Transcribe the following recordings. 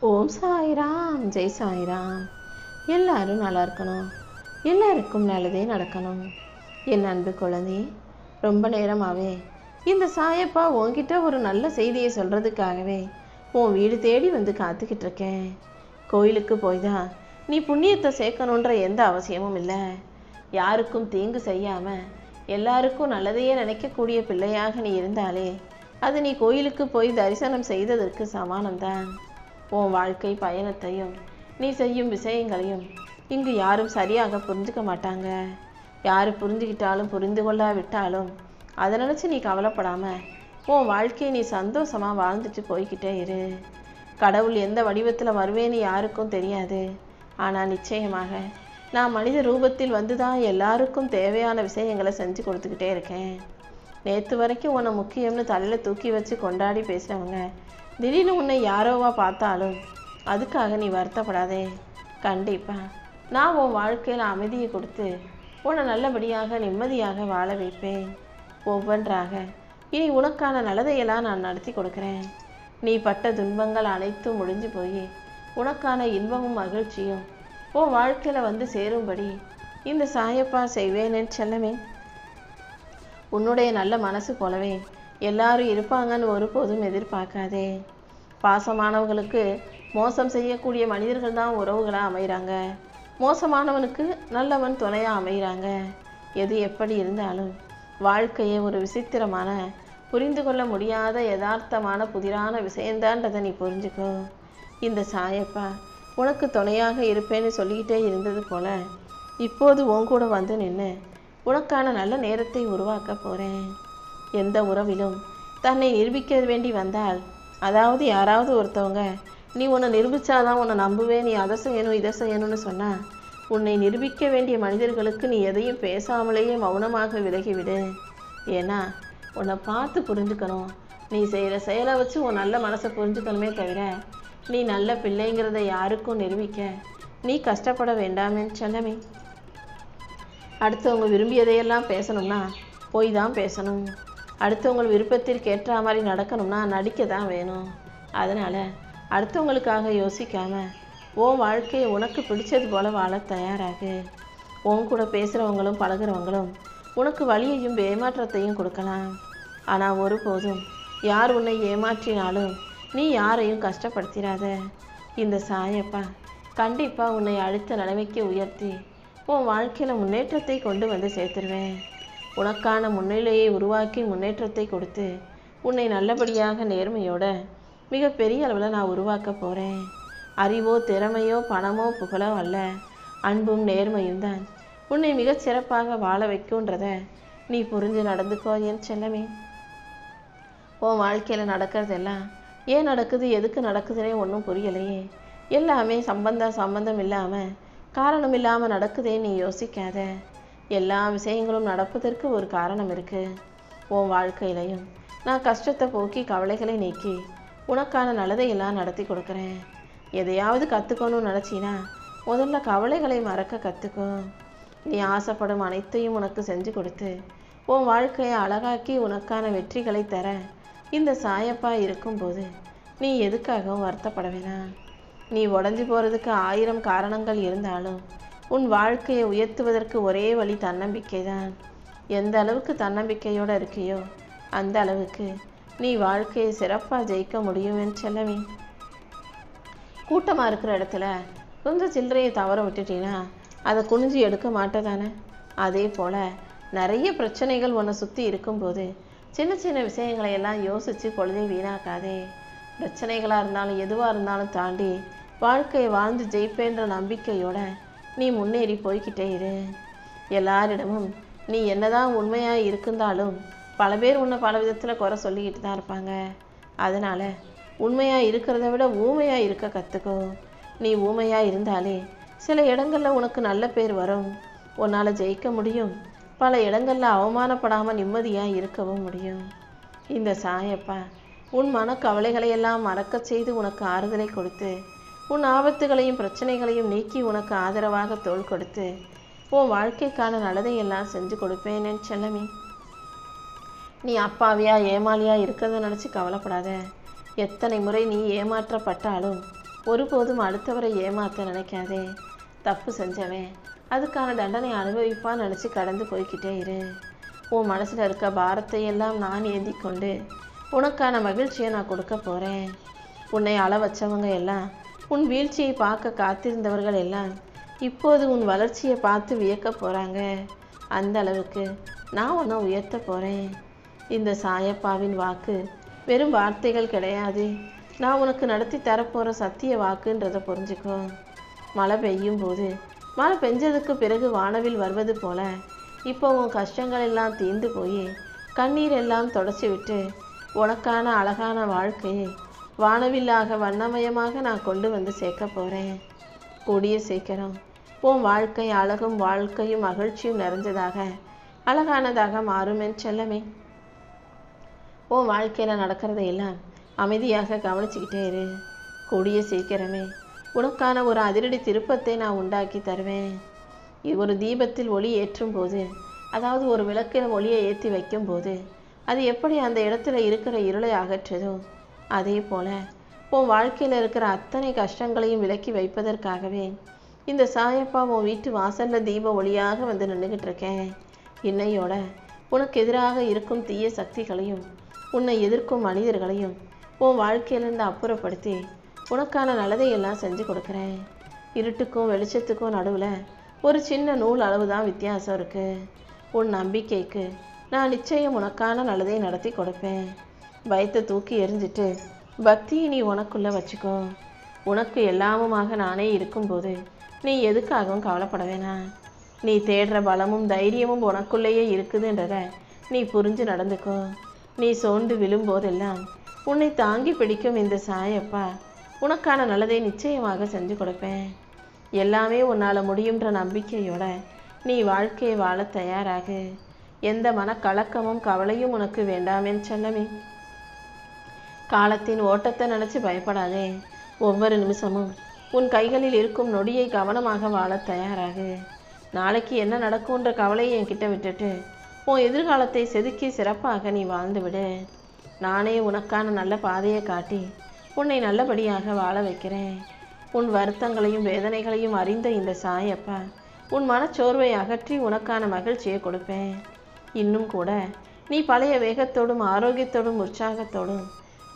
ஓம் சாய்ராம், ஜெய் சாய்ராம். எல்லாரும் நல்லா இருக்கணும், எல்லாருக்கும் நல்லதே நடக்கணும். என் அன்பு குழந்தை, ரொம்ப நேரமாகவே இந்த சாயப்பா உன்கிட்ட ஒரு நல்ல செய்தியை சொல்கிறதுக்காகவே உன் வீடு தேடி வந்து காத்துக்கிட்டு இருக்கேன். கோயிலுக்கு போய் தான் நீ புண்ணியத்தை சேர்க்கணுன்ற எந்த அவசியமும் இல்லை. யாருக்கும் தீங்கு செய்யாமல் எல்லாருக்கும் நல்லதையே நினைக்கக்கூடிய பிள்ளையாக நீ இருந்தாலே அது நீ கோயிலுக்கு போய் தரிசனம் செய்ததற்கு சமானம்தான். உன் வாழ்க்கை பயணத்தையும் நீ செய்யும் விஷயங்களையும் இங்கு யாரும் சரியாக புரிஞ்சுக்க மாட்டாங்க. யார் புரிஞ்சுக்கிட்டாலும் புரிந்து கொள்ளாவிட்டாலும் அதை நினச்சி நீ கவலைப்படாமல் உன் வாழ்க்கையை நீ சந்தோஷமாக வாழ்ந்துட்டு போய்கிட்டே இரு. கடவுள் எந்த வடிவத்தில் வருவேன்னு யாருக்கும் தெரியாது. ஆனால் நிச்சயமாக நான் மனித ரூபத்தில் வந்து தான் எல்லாருக்கும் தேவையான விஷயங்களை செஞ்சு கொடுத்துக்கிட்டே இருக்கேன். நேற்று வரைக்கும் உன்னை முக்கியம்னு தலையில் தூக்கி வச்சு கொண்டாடி பேசுகிறவங்க திடீர்னு உன்னை யாரோவா பார்த்தாலும் அதுக்காக நீ வருத்தப்படாதே. கண்டிப்பாக நான் உன் வாழ்க்கையில் அமைதியை கொடுத்து உன்னை நல்லபடியாக நிம்மதியாக வாழ வைப்பேன். ஒவ்வொன்றாக இனி உனக்கான நல்லதையெல்லாம் நான் நடத்தி கொடுக்குறேன். நீ பட்ட துன்பங்கள் அனைத்தும் முடிஞ்சு போய் உனக்கான இன்பமும் மகிழ்ச்சியும் உன் வாழ்க்கையில் வந்து சேரும்படி இந்த சாயப்பா செய்வேன்னு செல்லமே. உன்னுடைய நல்ல மனசு போலவே எல்லாரும் இருப்பாங்கன்னு ஒருபோதும் எதிர்பார்க்காதே. பாசமானவங்களுக்கு மோசம் செய்யக்கூடிய மனிதர்கள் தான் உறவுகளாக அமைகிறாங்க. மோசமானவனுக்கு நல்லவன் துணையாக அமைகிறாங்க. எது எப்படி இருந்தாலும் வாழ்க்கையை ஒரு விசித்திரமான புரிந்து கொள்ள முடியாத யதார்த்தமான புதிரான விஷயந்தான்றதை நீ புரிஞ்சுக்கோ. இந்த சாயப்பா உனக்கு துணையாக இருப்பேன்னு சொல்லிக்கிட்டே இருந்தது போல இப்போது உன் கூட வந்து நின்று உனக்கான நல்ல நேரத்தை உருவாக்க போகிறேன். எந்த உறவிலும் தன்னை நிரூபிக்க வேண்டி வந்தால், அதாவது யாராவது ஒருத்தவங்க நீ உன்னை நிரூபித்தாதான் உன்னை நம்புவேன், நீ அதை செய்யணும் இதை செய்யணும்னு சொன்னால் உன்னை நிரூபிக்க வேண்டிய மனிதர்களுக்கு நீ எதையும் பேசாமலேயே மௌனமாக விலகிவிடு. ஏன்னா உன்னை பார்த்து புரிஞ்சுக்கணும். நீ செய்கிற செயலை வச்சு உன் நல்ல மனசை புரிஞ்சுக்கணுமே தவிர நீ நல்ல பிள்ளைங்கிறத யாருக்கும் நிரூபிக்க நீ கஷ்டப்பட வேண்டாமேன்னு சொல்லமே. அடுத்தவங்க விரும்பியதையெல்லாம் பேசணும்னா போய் தான் பேசணும். அடுத்தவங்க விருப்பத்திற்கு ஏற்ற மாதிரி நடக்கணும்னா நடிக்க தான் வேணும். அதனால் அடுத்தவங்களுக்காக யோசிக்காமல் உன் வாழ்க்கையை உனக்கு பிடிச்சது போல் வாழ தயாராகு. உன் கூட பேசுகிறவங்களும் பழகிறவங்களும் உனக்கு வலியையும் ஏமாற்றத்தையும் கொடுக்கலாம். ஆனால் ஒருபோதும் யார் உன்னை ஏமாற்றினாலும் நீ யாரையும் கஷ்டப்படுத்திடாத. இந்த சாயப்பா கண்டிப்பாக உன்னை அடுத்த நிலைமைக்கு உயர்த்தி உன் வாழ்க்கையில் முன்னேற்றத்தை கொண்டு வந்து சேர்த்துருவேன். உனக்கான முன்னிலையை உருவாக்கி முன்னேற்றத்தை கொடுத்து உன்னை நல்லபடியாக நேர்மையோட மிகப்பெரிய அளவில் நான் உருவாக்க போகிறேன். அறிவோ திறமையோ பணமோ புகழோ அல்ல, அன்பும் நேர்மையும் தான் உன்னை மிகச் சிறப்பாக வாழ வைக்கும்ன்றத நீ புரிஞ்சு நடந்துக்கோ என் செல்லமே. உன் வாழ்க்கையில் நடக்கிறதெல்லாம் ஏன் நடக்குது எதுக்கு நடக்குதுன்னே ஒன்றும் புரியலையே. எல்லாமே சம்பந்தம் இல்லாமல் காரணம் இல்லாமல் நடக்குதே நீ யோசிக்காத. எல்லா விஷயங்களும் நடப்பதற்கு ஒரு காரணம் இருக்குது. உன் வாழ்க்கையிலையும் நான் கஷ்டத்தை போக்கி கவலைகளை நீக்கி உனக்கான நல்லதையெல்லாம் நடத்தி கொடுக்குறேன். எதையாவது கற்றுக்கணும்னு நினச்சின்னா முதல்ல கவலைகளை மறக்க கற்றுக்கோ. நீ ஆசைப்படும் அனைத்தையும் உனக்கு செஞ்சு கொடுத்து உன் வாழ்க்கையை அழகாக்கி உனக்கான வெற்றிகளை தர இந்த சாயப்பா இருக்கும்போது நீ எதுக்காகவும் வருத்தப்பட வேணாம். நீ உடஞ்சி போகிறதுக்கு 1000 காரணங்கள் இருந்தாலும் உன் வாழ்க்கையை உயர்த்துவதற்கு ஒரே வழி தன்னம்பிக்கை தான். எந்த அளவுக்கு தன்னம்பிக்கையோடு இருக்கியோ அந்த அளவுக்கு நீ வாழ்க்கையை சிறப்பாக ஜெயிக்க முடியும் செல்லவே. கூட்டமாக இருக்கிற இடத்துல கொஞ்சம் சில்லறையை தவற விட்டுட்டீங்கன்னா அதை குனிஞ்சு எடுக்க மாட்டேதானே. அதே போல் நிறைய பிரச்சனைகள் உன்னை சுற்றி இருக்கும்போது சின்ன சின்ன விஷயங்களை எல்லாம் யோசித்து பொழுதை வீணாக்காதே. பிரச்சனைகளாக இருந்தாலும் எதுவாக இருந்தாலும் தாண்டி வாழ்க்கையை வாழ்ந்து ஜெயிப்பேன்ற நம்பிக்கையோட நீ முன்னேறி போய்கிட்டே இரு. எல்லாரிடமும் நீ என்னதான் உண்மையாக இருந்தாலும் பல பேர் உன்னை பல விதத்தில் குறை சொல்லிக்கிட்டு தான் இருப்பாங்க. அதனால் உண்மையாக இருக்கிறத விட ஊமையாக இருக்க கற்றுக்கோ. நீ ஊமையாக இருந்தாலே சில இடங்களில் உனக்கு நல்ல பேர் வரும், உன்னால் ஜெயிக்க முடியும். பல இடங்களில் அவமானப்படாமல் நிம்மதியாக இருக்கவும் முடியும். இந்த சாயப்பா உன் மனக்கவலைகளையெல்லாம் மறக்க செய்து உனக்கு ஆறுதலை கொடுத்து உன் ஆபத்துகளையும் பிரச்சனைகளையும் நீக்கி உனக்கு ஆதரவாக தோள் கொடுத்து உன் வாழ்க்கைக்கான நல்லதையெல்லாம் செஞ்சு கொடுப்பேன்னு செல்லமே. நீ அப்பாவியா ஏமாளியா இருக்கிறத நினச்சி கவலைப்படாத. எத்தனை முறை நீ ஏமாற்றப்பட்டாலும் ஒருபோதும் அடுத்தவரை ஏமாற்ற நினைக்காதே. தப்பு செஞ்சவன் அதுக்கான தண்டனை அனுபவிப்பான்னு நினச்சி கடந்து போய்கிட்டே இரு. உன் மனசில் இருக்க பாரத்தை எல்லாம் நான் ஏந்தி கொண்டு உனக்கான மகிழ்ச்சியை நான் கொடுக்க போகிறேன். உன்னை அள வச்சவங்க எல்லாம், உன் வீழ்ச்சியை பார்க்க காத்திருந்தவர்கள் எல்லாம் இப்போது உன் வளர்ச்சியை பார்த்து வியக்க போகிறாங்க. அந்த அளவுக்கு நான் உன்னை உயர்த்த போகிறேன். இந்த சாயப்பாவின் வாக்கு வெறும் வார்த்தைகள் கிடையாது, நான் உனக்கு நடத்தி தரப்போகிற சத்திய வாக்குன்றதை புரிஞ்சுக்கோ. மழை பெய்யும் போது மழை பெஞ்சதுக்கு பிறகு வானவில் வருவது போல இப்போ உன் கஷ்டங்கள் எல்லாம் தீர்ந்து போய் கண்ணீர் எல்லாம் தொடச்சி விட்டு உனக்கான அழகான வாழ்க்கையை வானவில்லாக வண்ணமயமாக நான் கொண்டு வந்து சேர்க்க போகிறேன். கூடிய சீக்கிரம் உன் வாழ்க்கை அழகும் வாழ்க்கையும் மகிழ்ச்சியும் நிறைஞ்சதாக அழகானதாக மாறும் என் செல்லமே. உன் வாழ்க்கையில் நடக்கிறதையெல்லாம் அமைதியாக கவனிச்சுக்கிட்டே இரு. கூடிய சீக்கிரமே உனக்கான ஒரு அதிரடி திருப்பத்தை நான் உண்டாக்கி தருவேன். ஒரு தீபத்தில் ஒளி ஏற்றும் போது, அதாவது ஒரு விளக்கில் ஒளியை ஏற்றி வைக்கும்போது அது எப்படி அந்த இடத்துல இருக்கிற இருளை அகற்றுதோ, அதே போல் உன் வாழ்க்கையில் இருக்கிற அத்தனை கஷ்டங்களையும் விலக்கி வைப்பதற்காகவே இந்த சாயப்பா உன் வீட்டு வாசலில் தீப ஒளியாக வந்து நின்றுக்கிட்டு இருக்கேன். இன்னையோட உனக்கு எதிராக இருக்கும் தீய சக்திகளையும் உன்னை எதிர்க்கும் மனிதர்களையும் உன் வாழ்க்கையிலேருந்து அப்புறப்படுத்தி உனக்கான நல்லதை எல்லாம் செஞ்சு கொடுக்குறேன். இருட்டுக்கும் வெளிச்சத்துக்கும் நடுவில் ஒரு சின்ன நூல் அளவு தான் வித்தியாசம் இருக்குது. உன் நம்பிக்கைக்கு நான் நிச்சயம் உனக்கான நல்லதை நடத்தி கொடுப்பேன். பயத்தை தூக்கி எறிஞ்சிட்டு பக்தியை நீ உனக்குள்ளே வச்சுக்கோ. உனக்கு எல்லாமுமாக நானே இருக்கும்போது நீ எதுக்காகவும் கவலைப்பட வேணாம். நீ தேடுற பலமும் தைரியமும் உனக்குள்ளேயே இருக்குதுன்றத நீ புரிஞ்சு நடந்துக்கோ. நீ சோர்ந்து விழும்போதெல்லாம் உன்னை தாங்கி பிடிக்கும் இந்த சாயப்பா உனக்கான நல்லதை நிச்சயமாக செஞ்சு கொடுப்பேன். எல்லாமே உன்னால் முடியுன்ற நம்பிக்கையோட நீ வாழ்க்கையை வாழ தயாராகு. எந்த மனக்கலக்கமும் கவலையும் உனக்கு வேண்டாமேன்னு செல்லமே. காலத்தின் ஓட்டத்தை நினச்சி பயப்படாதே. ஒவ்வொரு நிமிஷமும் உன் கைகளில் இருக்கும் நொடியை கவனமாக வாழ தயாராகு. நாளைக்கு என்ன நடக்கும்ன்ற கவலையை என்கிட்ட விட்டுட்டு உன் எதிர்காலத்தை செதுக்கி சிறப்பாக நீ வாழ்ந்து விடு. நானே உனக்கான நல்ல பாதையை காட்டி உன்னை நல்லபடியாக வாழ வைக்கிறேன். உன் வருத்தங்களையும் வேதனைகளையும் அறிந்த இந்த சாயப்பா உன் மனச்சோர்வை அகற்றி உனக்கான மகிழ்ச்சியை கொடுப்பேன். இன்னும் கூட நீ பழைய வேகத்தோடும் ஆரோக்கியத்தோடும் உற்சாகத்தோடும்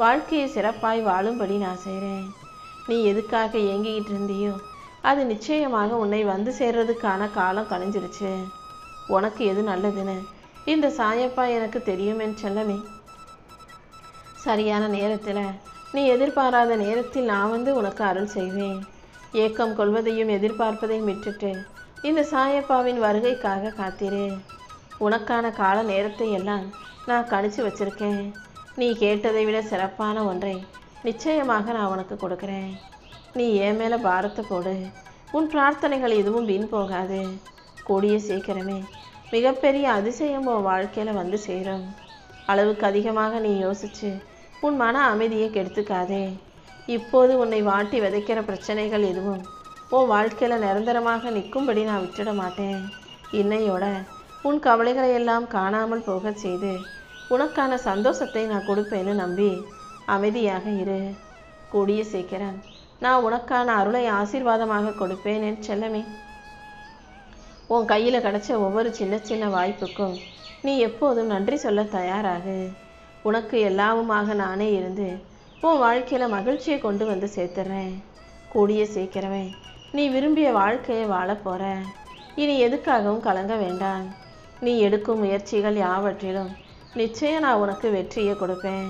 வாழ்க்கையை சிறப்பாய் வாழும்படி நான் செய்கிறேன். நீ எதுக்காக ஏங்கிக்கிட்டு இருந்தியோ அது நிச்சயமாக உன்னை வந்து சேர்றதுக்கான காலம் கணிஞ்சிருச்சு. உனக்கு எது நல்லதுன்னு இந்த சாயப்பா எனக்கு தெரியும் என் செல்லமே. சரியான நேரத்தில் நீ எதிர்பாராத நேரத்தில் நான் வந்து உனக்கு அருள் செய்வேன். ஏக்கம் கொள்வதையும் எதிர்பார்ப்பதையும் விட்டுட்டு இந்த சாயப்பாவின் வருகைக்காக காத்திரு. உனக்கான கால நேரத்தை எல்லாம் நான் கணிச்சு வச்சிருக்கேன். நீ கேட்டதை விட சிறப்பான ஒன்றை நிச்சயமாக நான் உனக்கு கொடுக்குறேன். நீ என் மேலே பாரத்தை போடு. உன் பிரார்த்தனைகள் எதுவும் வீண் போகாது. கூடிய சீக்கிரமே மிகப்பெரிய அதிசயம் உன் வாழ்க்கையில் வந்து சேரும். அளவுக்கு அதிகமாக நீ யோசிச்சு உன் மன அமைதியை கெடுத்துக்காதே. இப்போது உன்னை வாட்டி விதைக்கிற பிரச்சனைகள் எதுவும் உன் வாழ்க்கையில் நிரந்தரமாக நிற்கும்படி நான் விட்டுட மாட்டேன். இன்னையோட உன் கவலைகளை எல்லாம் காணாமல் போக செய்து உனக்கான சந்தோஷத்தை நான் கொடுப்பேன்னு நம்பி அமைதியாக இரு. கூடிய சீக்கிரம் நான் உனக்கான அருளை ஆசீர்வாதமாக கொடுப்பேன் என் செல்லமே. உன் கையில் கிடைச்ச ஒவ்வொரு சின்ன சின்ன வாய்ப்புக்கும் நீ எப்போதும் நன்றி சொல்ல தயாராகு. உனக்கு எல்லாமுமாக நானே இருந்து உன் வாழ்க்கையில் மகிழ்ச்சியை கொண்டு வந்து சேர்த்துறேன். கூடிய சீக்கிரமே நீ விரும்பிய வாழ்க்கையை வாழ போகிற. இனி எதுக்காகவும் கலங்க வேண்டாம். நீ எடுக்கும் முயற்சிகள் யாவற்றிலும் நிச்சயம் நான் உனக்கு வெற்றியை கொடுப்பேன்.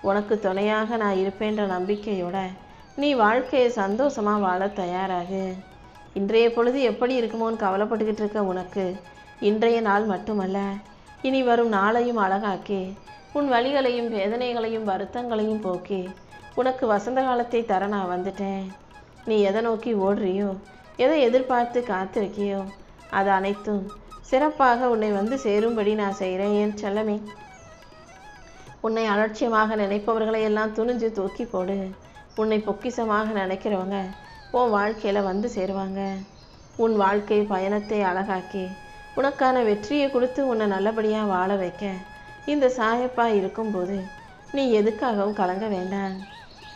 உனக்கு துணையாக நான் இருப்பேன்ற நம்பிக்கையோட நீ வாழ்க்கையை சந்தோஷமாக வாழ தயாராகு. இன்றைய பொழுது எப்படி இருக்குமோன்னு கவலைப்பட்டுக்கிட்டு இருக்க உனக்கு இன்றைய நாள் மட்டுமல்ல, இனி வரும் நாளையும் அழகாக்கி உன் வலிகளையும் வேதனைகளையும் வருத்தங்களையும் போக்கி உனக்கு வசந்த காலத்தை தர நான் வந்துட்டேன். நீ எதை நோக்கி ஓடுறியோ, எதை எதிர்பார்த்து காத்திருக்கியோ அது அனைத்தும் சிறப்பாக உன்னை வந்து சேரும்படி நான் செய்கிறேன் என் செல்லமே. உன்னை அலட்சியமாக நினைப்பவர்களை எல்லாம் துணிஞ்சு தூக்கி போடு. உன்னை பொக்கிஷமாக நினைக்கிறவங்க உன் வாழ்க்கையில் வந்து சேருவாங்க. உன் வாழ்க்கை பயணத்தை அழகாக்கி உனக்கான வெற்றியை கொடுத்து உன்னை நல்லபடியாக வாழ வைக்க இந்த சாயப்பா இருக்கும்போது நீ எதுக்காகவும் கலங்க வேண்டாம்.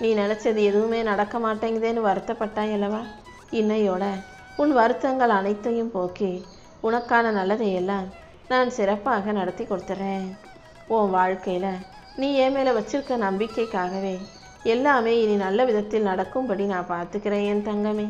நீ நினச்சது எதுவுமே நடக்க மாட்டேங்குதேன்னு வருத்தப்பட்டாய் அல்லவா? இன்னையோட உன் வருத்தங்கள் அனைத்தையும் போக்கி உனக்கான நல்லதையெல்லாம் நான் சிறப்பாக நடத்தி கொடுத்துட்றேன். உன் வாழ்க்கையில் நீ என் மேலே வச்சிருக்க நம்பிக்கைக்காகவே எல்லாமே இனி நல்ல விதத்தில் நடக்கும்படி நான் பார்த்துக்கிறேன் என் தங்கமே.